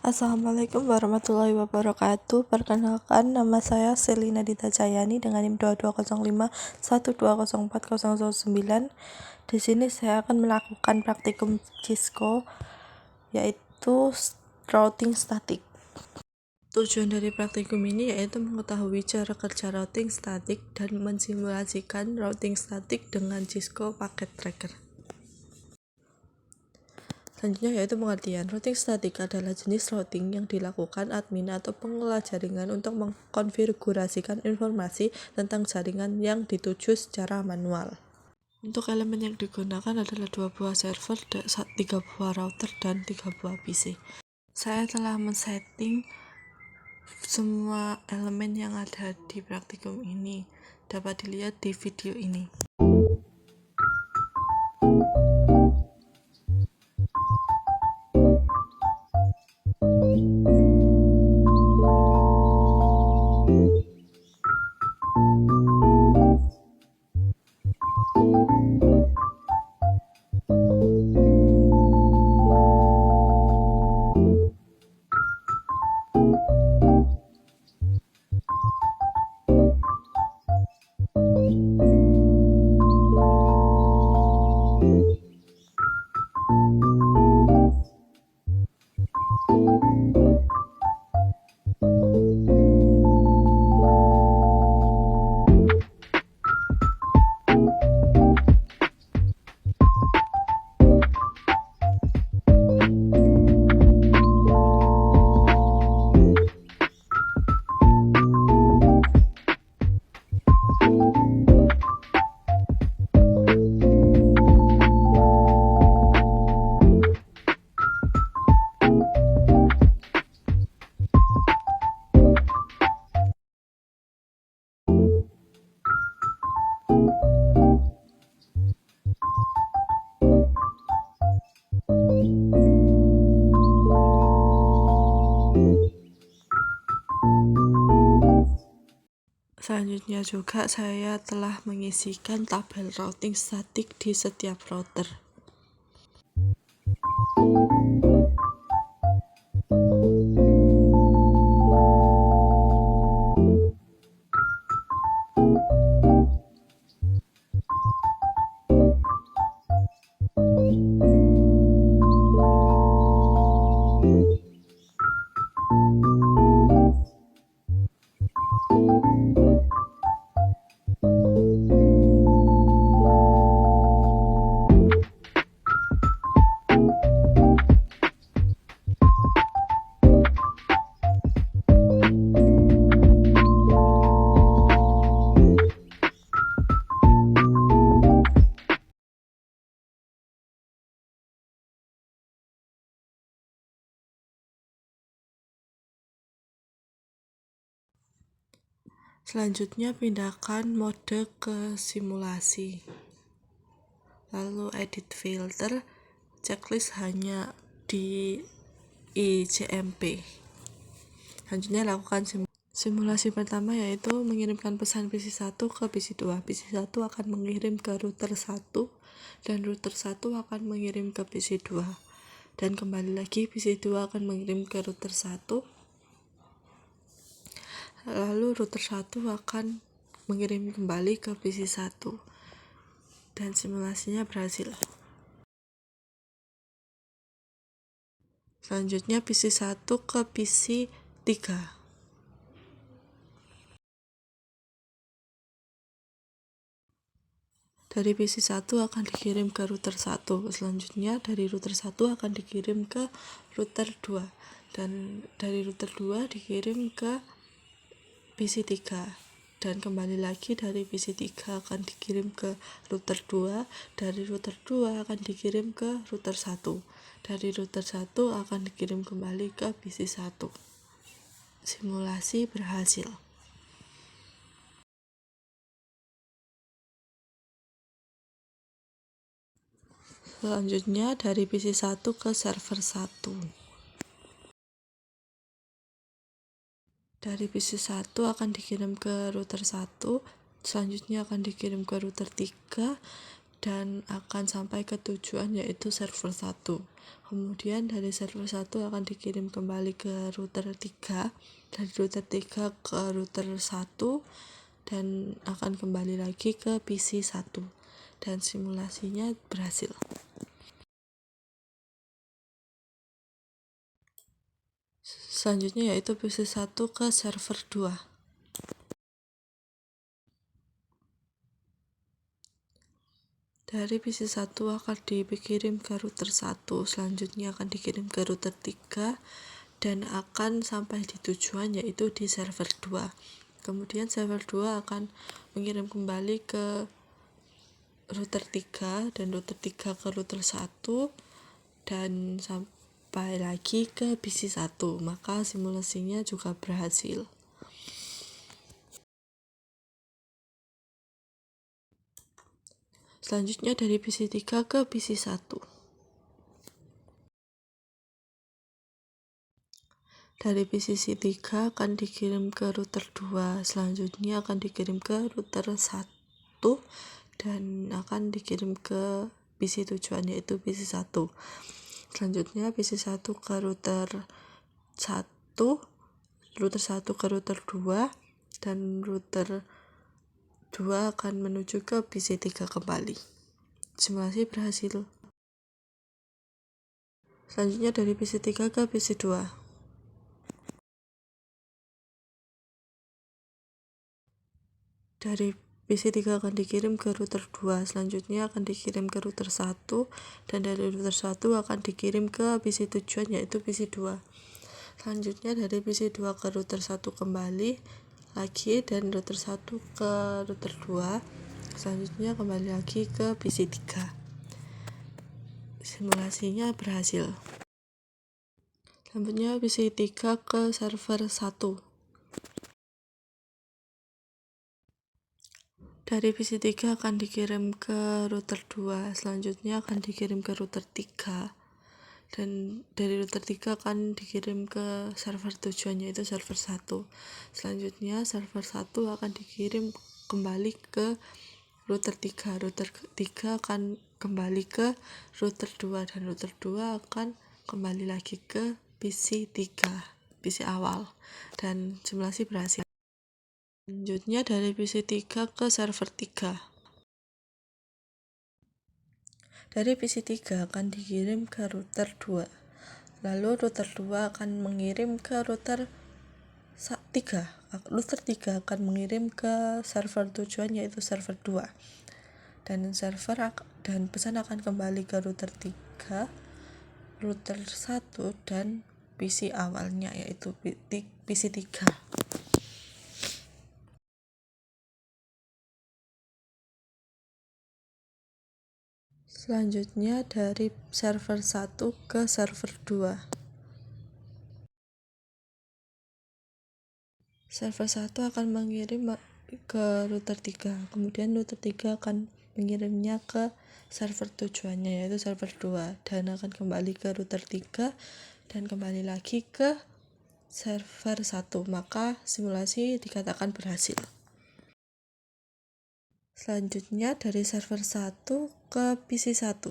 Assalamualaikum warahmatullahi wabarakatuh. Perkenalkan, nama saya Selina Dita Jayani dengan NIM 2205120409. Di sini saya akan melakukan praktikum Cisco, yaitu routing statik. Tujuan dari praktikum ini yaitu mengetahui cara kerja routing statik dan mensimulasikan routing statik dengan Cisco Packet Tracker. Selanjutnya yaitu pengertian. Routing statik adalah jenis routing yang dilakukan admin atau pengelola jaringan untuk mengkonfigurasikan informasi tentang jaringan yang dituju secara manual. Untuk elemen yang digunakan adalah 2 buah server, 3 buah router, dan 3 buah PC. Saya telah men-setting semua elemen yang ada di praktikum ini. Dapat dilihat di video ini. Selanjutnya juga saya telah mengisikan tabel routing statik di setiap router. Selanjutnya pindahkan mode ke simulasi. Lalu edit filter, checklist hanya di ICMP. Selanjutnya lakukan simulasi pertama, yaitu mengirimkan pesan PC1 ke PC2. PC1 akan mengirim ke router 1 dan router 1 akan mengirim ke PC2. Dan kembali lagi PC2 akan mengirim ke router 1. Lalu router 1 akan mengirim kembali ke PC1 dan simulasinya berhasil. Selanjutnya PC1 ke PC3. Dari PC1 akan dikirim ke router 1. Selanjutnya dari router 1 akan dikirim ke router 2 dan dari router 2 dikirim ke PC3 dan kembali lagi dari PC3 akan dikirim ke router 2, dari router 2 akan dikirim ke router 1, dari router 1 akan dikirim kembali ke PC1. Simulasi berhasil. Selanjutnya dari PC1 ke server 1. Dari PC1 akan dikirim ke router 1, selanjutnya akan dikirim ke router 3, dan akan sampai ke tujuan yaitu server 1. Kemudian dari server 1 akan dikirim kembali ke router 3, dari router 3 ke router 1 dan akan kembali lagi ke PC 1 dan simulasinya berhasil. Selanjutnya yaitu PC 1 ke server 2. Dari PC 1 akan dikirim ke router 1, selanjutnya akan dikirim ke router 3 dan akan sampai di tujuan yaitu di server 2. Kemudian server 2 akan mengirim kembali ke router 3 dan router 3 ke router 1 dan sampai lagi ke PC 1, maka simulasinya juga berhasil. Selanjutnya dari PC 3 ke PC 1. Dari PC 3 akan dikirim ke router 2, selanjutnya akan dikirim ke router 1 dan akan dikirim ke PC tujuan yaitu PC 1. Selanjutnya PC 1 ke router 1, router 1 ke router 2 dan router 2 akan menuju ke PC 3 kembali. Simulasi berhasil. Selanjutnya dari PC 3 ke PC 2. Dari PC 3 akan dikirim ke router 2, selanjutnya akan dikirim ke router 1 dan dari router 1 akan dikirim ke PC tujuan yaitu PC 2. Selanjutnya dari PC 2 ke router 1 kembali lagi dan router 1 ke router 2, selanjutnya kembali lagi ke PC 3. Simulasinya berhasil. Selanjutnya PC 3 ke server 1. Dari PC 3 akan dikirim ke router 2, selanjutnya akan dikirim ke router 3 dan dari router 3 akan dikirim ke server tujuan yaitu server 1. Selanjutnya server 1 akan dikirim kembali ke router 3. Router 3 akan kembali ke router 2 dan router 2 akan kembali lagi ke PC 3, PC awal, dan simulasi berhasil. Selanjutnya dari PC 3 ke server 3. Dari PC 3 akan dikirim ke router 2. Lalu router 2 akan mengirim ke router 3. Router 3 akan mengirim ke server tujuan yaitu server 2. Dan pesan akan kembali ke router 3, router 1 dan PC awalnya yaitu PC 3. Selanjutnya dari server 1 ke server 2. Server 1 akan mengirim ke router 3, kemudian router 3 akan mengirimnya ke server tujuannya yaitu server 2 dan akan kembali ke router 3 dan kembali lagi ke server 1, maka simulasi dikatakan berhasil. Selanjutnya dari server 1 ke PC 1.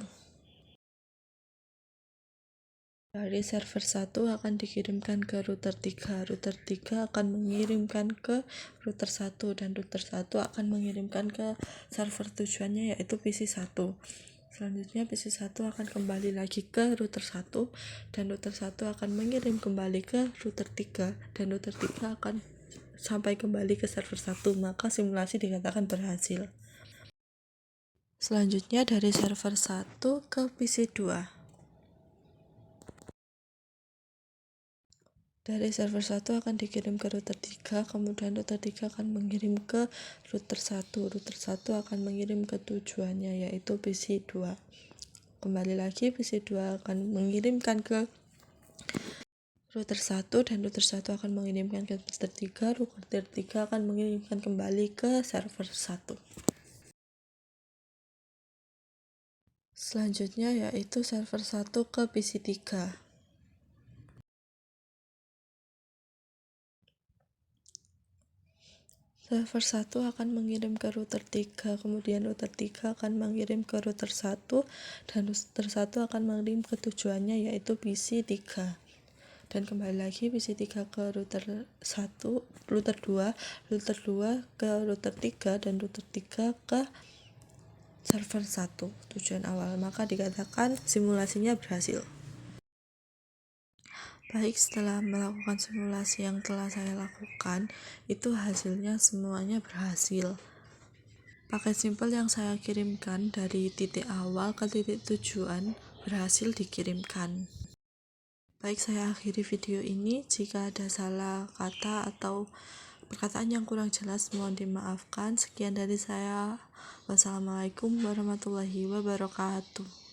Dari server 1 akan dikirimkan ke router 3. Router 3 akan mengirimkan ke router 1 dan router 1 akan mengirimkan ke server tujuannya yaitu PC 1. Selanjutnya PC 1 akan kembali lagi ke router 1 dan router 1 akan mengirim kembali ke router 3 dan router 3 akan sampai kembali ke server 1, maka simulasi dikatakan berhasil. Selanjutnya dari server 1 ke PC 2. Dari server 1 akan dikirim ke router 3, kemudian router 3 akan mengirim ke router 1. Router 1 akan mengirim ke tujuannya yaitu PC 2. Kembali lagi PC 2 akan mengirimkan ke router 1 dan router 1 akan mengirimkan ke router 3. Router 3 akan mengirimkan kembali ke server 1. Selanjutnya yaitu server 1 ke PC 3. Server 1 akan mengirim ke router 3, kemudian router 3 akan mengirim ke router 1, dan router 1 akan mengirim ke tujuannya yaitu PC 3. Dan kembali lagi PC 3 ke router 1, router 2, router 2 ke router 3, dan router 3 ke server 1 tujuan awal. Maka dikatakan simulasinya berhasil. Baik, setelah melakukan simulasi yang telah saya lakukan, itu hasilnya semuanya berhasil. Paket simpel yang saya kirimkan dari titik awal ke titik tujuan berhasil dikirimkan. Baik, saya akhiri video ini. Jika ada salah kata atau perkataan yang kurang jelas, mohon dimaafkan. Sekian dari saya. Wassalamualaikum warahmatullahi wabarakatuh.